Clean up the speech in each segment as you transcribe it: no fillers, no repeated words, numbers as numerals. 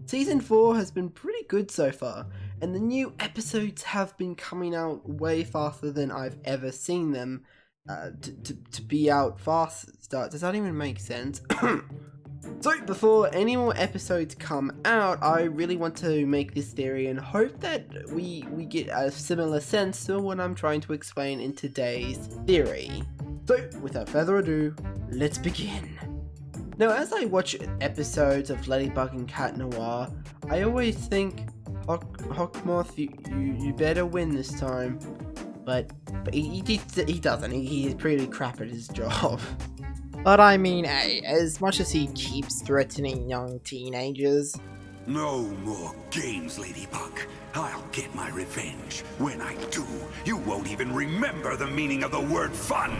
Season 4 has been pretty good so far, and the new episodes have been coming out way faster than I've ever seen them to be out faster. Does that even make sense? So before any more episodes come out, I really want to make this theory and hope that we get a similar sense to what I'm trying to explain in today's theory. So without further ado, let's begin. Now, as I watch episodes of Ladybug and Cat Noir, I always think, Hawkmoth, you better win this time. But he doesn't. He's pretty crap at his job. But I mean, hey, as much as he keeps threatening young teenagers... No more games, Ladybug. I'll get my revenge. When I do, you won't even remember the meaning of the word fun.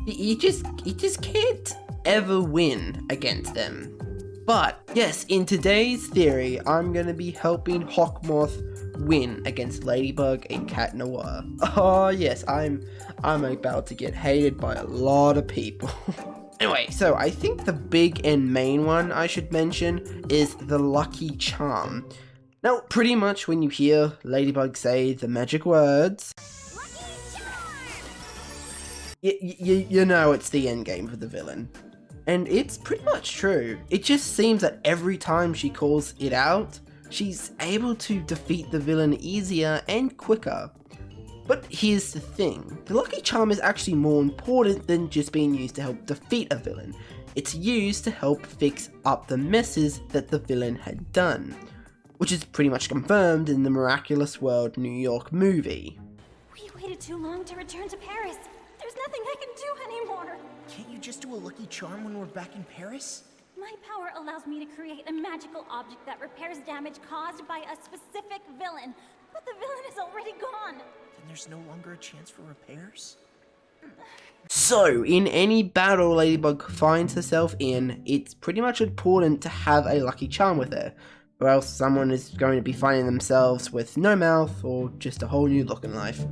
He just can't ever win against them. But yes, in today's theory, I'm gonna be helping Hawkmoth win against Ladybug and Cat Noir. Oh yes, I'm about to get hated by a lot of people. Anyway, so I think the big and main one I should mention is the Lucky Charm. Now, pretty much when you hear Ladybug say the magic words, you know it's the end game for the villain. And it's pretty much true. It just seems that every time she calls it out, she's able to defeat the villain easier and quicker. But here's the thing, the Lucky Charm is actually more important than just being used to help defeat a villain. It's used to help fix up the messes that the villain had done, which is pretty much confirmed in the Miraculous World New York movie. We waited too long to return to Paris. There's nothing I can do anymore. Can't you just do a Lucky Charm when we're back in Paris? My power allows me to create a magical object that repairs damage caused by a specific villain. But the villain is already gone. Then there's no longer a chance for repairs? So, in any battle Ladybug finds herself in, it's pretty much important to have a Lucky Charm with her, or else someone is going to be finding themselves with no mouth or just a whole new look in life.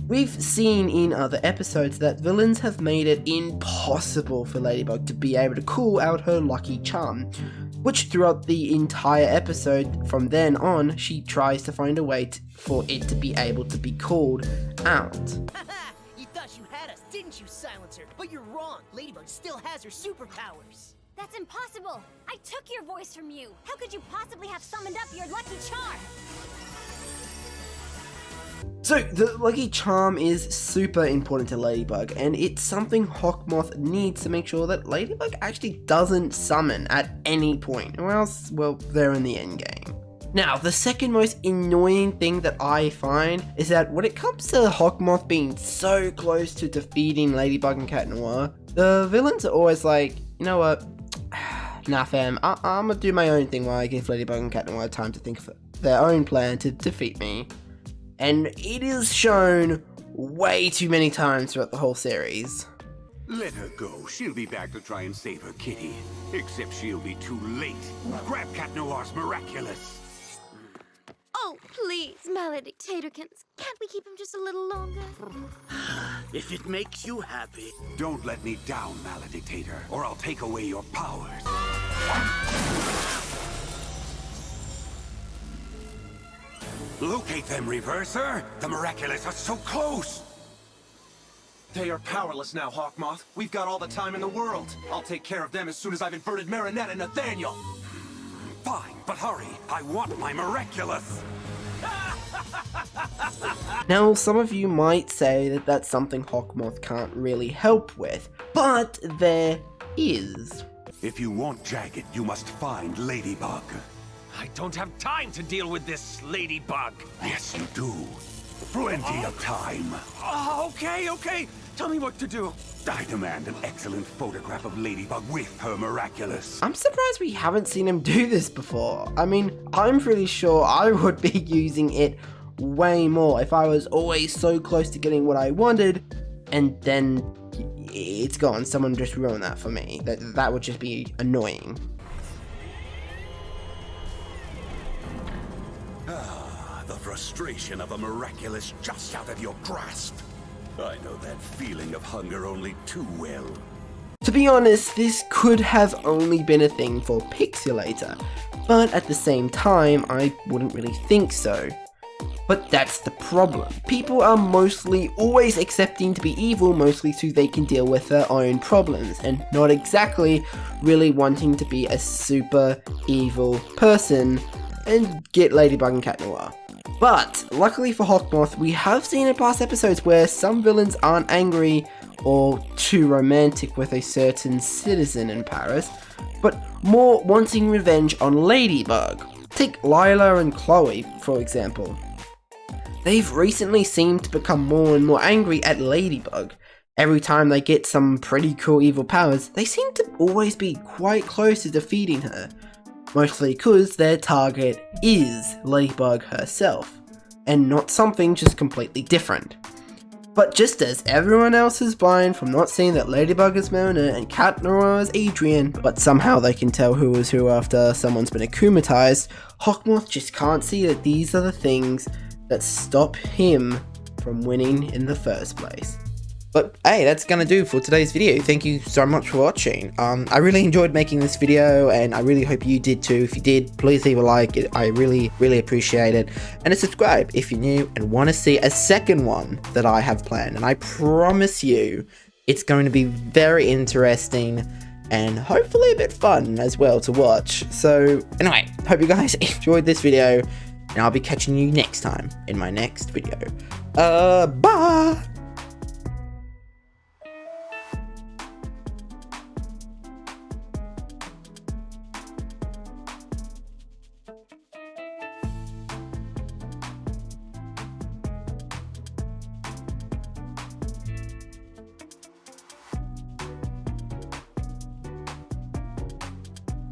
We've seen in other episodes that villains have made it impossible for Ladybug to be able to call out her Lucky Charm, which throughout the entire episode from then on, she tries to find a way for it to be able to be called out. Haha! You thought you had us, didn't you, Silencer? But you're wrong. Ladybug still has her superpowers. That's impossible. I took your voice from you. How could you possibly have summoned up your Lucky Charm? So, the Lucky Charm is super important to Ladybug, and it's something Hawkmoth needs to make sure that Ladybug actually doesn't summon at any point, or else, well, they're in the endgame. Now, the second most annoying thing that I find is that when it comes to Hawkmoth being so close to defeating Ladybug and Cat Noir, the villains are always like, you know what, nah fam, I'm gonna do my own thing while I give Ladybug and Cat Noir time to think of their own plan to defeat me. And it is shown way too many times throughout the whole series. Let her go. She'll be back to try and save her kitty. Except she'll be too late. Grab Cat Noir's Miraculous. Oh, please, Maledictatorkins. Can't we keep him just a little longer? If it makes you happy. Don't let me down, Maledictator, or I'll take away your powers. Locate them, Reverser! The Miraculous are so close! They are powerless now, Hawkmoth. We've got all the time in the world. I'll take care of them as soon as I've inverted Marinette and Nathaniel. Fine, but hurry. I want my Miraculous! Now, some of you might say that that's something Hawkmoth can't really help with, but there is. If you want Jagged, you must find Ladybug. I don't have time to deal with this ladybug. Yes, you do. Plenty of time. Okay. Tell me what to do. I demand an excellent photograph of Ladybug with her Miraculous. I'm surprised we haven't seen him do this before. I mean, I'm pretty sure I would be using it way more if I was always so close to getting what I wanted, and then it's gone. Someone just ruined that for me. That would just be annoying. The frustration of a Miraculous just out of your grasp. I know that feeling of hunger only too well. To be honest, this could have only been a thing for Pixelator, but at the same time, I wouldn't really think so. But that's the problem. People are mostly always accepting to be evil mostly so they can deal with their own problems, and not exactly really wanting to be a super evil person and get Ladybug and Cat Noir. But luckily for Hawkmoth, we have seen in past episodes where some villains aren't angry or too romantic with a certain citizen in Paris, but more wanting revenge on Ladybug. Take Lila and Chloe, for example. They've recently seemed to become more and more angry at Ladybug. Every time they get some pretty cool evil powers, they seem to always be quite close to defeating her. Mostly because their target is Ladybug herself, and not something just completely different. But just as everyone else is blind from not seeing that Ladybug is Mona and Cat Noir is Adrian, but somehow they can tell who is who after someone's been akumatized, Hawkmoth just can't see that these are the things that stop him from winning in the first place. But hey, that's gonna do for today's video. Thank you so much for watching. I really enjoyed making this video, and I really hope you did too. If you did, please leave a like. I really appreciate it. And subscribe if you're new and want to see a second one that I have planned. And I promise you, it's going to be very interesting and hopefully a bit fun as well to watch. So anyway, hope you guys enjoyed this video, and I'll be catching you next time in my next video. Bye!